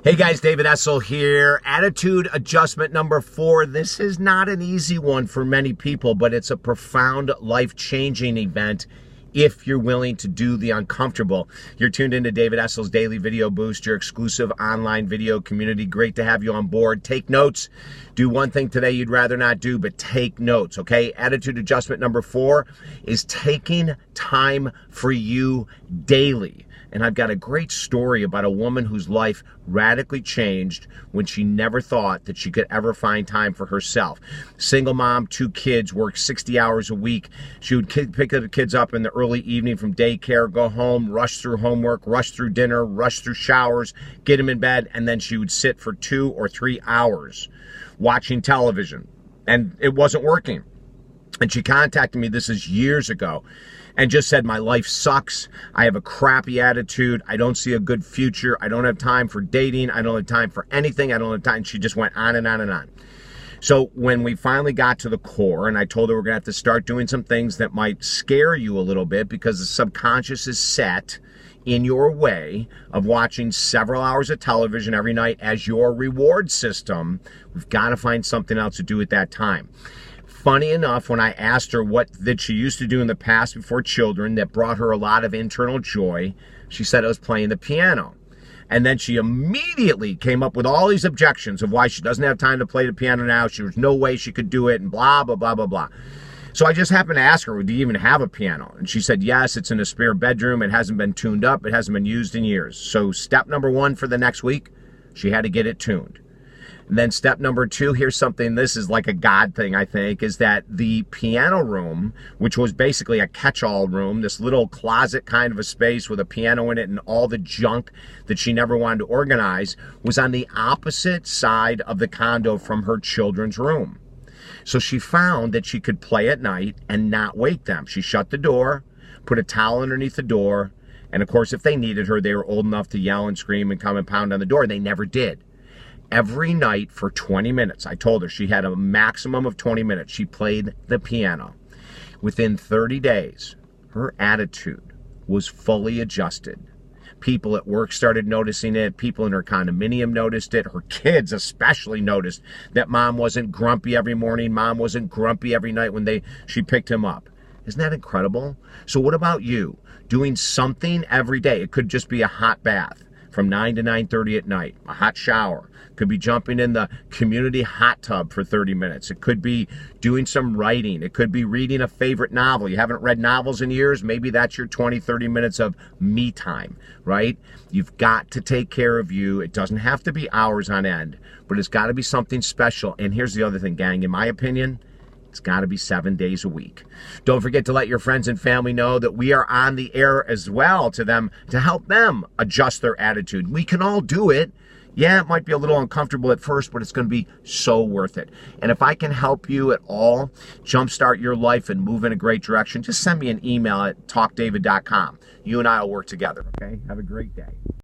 Hey guys, David Essel here. Attitude adjustment number 4. This is not an easy one for many people, but it's a profound life-changing event if you're willing to do the uncomfortable. You're tuned into David Essel's Daily Video Boost, your exclusive online video community. Great to have you on board. Take notes. Do one thing today you'd rather not do, but take notes, okay? Attitude adjustment number 4 is taking time for you daily. And I've got a great story about a woman whose life radically changed when she never thought that she could ever find time for herself. Single mom, 2 kids, worked 60 hours a week. She would pick the kids up in the early evening from daycare, go home, rush through homework, rush through dinner, rush through showers, get them in bed, and then she would sit for 2 or 3 hours watching television. And it wasn't working. And she contacted me, this is years ago, and just said, my life sucks. I have a crappy attitude. I don't see a good future. I don't have time for dating. I don't have time for anything. I don't have time. She just went on and on and on. So when we finally got to the core, and I told her we're going to have to start doing some things that might scare you a little bit because the subconscious is set in your way of watching several hours of television every night as your reward system, we've got to find something else to do at that time. Funny enough, when I asked her what did she used to do in the past before children that brought her a lot of internal joy, she said it was playing the piano. And then she immediately came up with all these objections of why she doesn't have time to play the piano now. There was no way she could do it and blah, blah, blah, blah, blah. So I just happened to ask her, do you even have a piano? And she said, yes, it's in a spare bedroom. It hasn't been tuned up. It hasn't been used in years. So step number 1 for the next week, she had to get it tuned. And then step number 2, here's something, this is like a God thing, I think, is that the piano room, which was basically a catch-all room, this little closet kind of a space with a piano in it and all the junk that she never wanted to organize, was on the opposite side of the condo from her children's room. So she found that she could play at night and not wake them. She shut the door, put a towel underneath the door, and of course, if they needed her, they were old enough to yell and scream and come and pound on the door. They never did. Every night for 20 minutes, I told her she had a maximum of 20 minutes. She played the piano. Within 30 days, her attitude was fully adjusted. People at work started noticing it. People in her condominium noticed it. Her kids especially noticed that mom wasn't grumpy every morning. Mom wasn't grumpy every night when she picked him up. Isn't that incredible? So what about you? Doing something every day. It could just be a hot bath from 9 to 9:30 at night, a hot shower. Could be jumping in the community hot tub for 30 minutes. It could be doing some writing. It could be reading a favorite novel. You haven't read novels in years, maybe that's your 20, 30 minutes of me time, right? You've got to take care of you. It doesn't have to be hours on end, but it's got to be something special. And here's the other thing, gang, in my opinion, it's got to be 7 days a week. Don't forget to let your friends and family know that we are on the air as well to help them adjust their attitude. We can all do it. Yeah, it might be a little uncomfortable at first, but it's going to be so worth it. And if I can help you at all jumpstart your life and move in a great direction, just send me an email at talkdavid.com. You and I will work together, okay? Have a great day.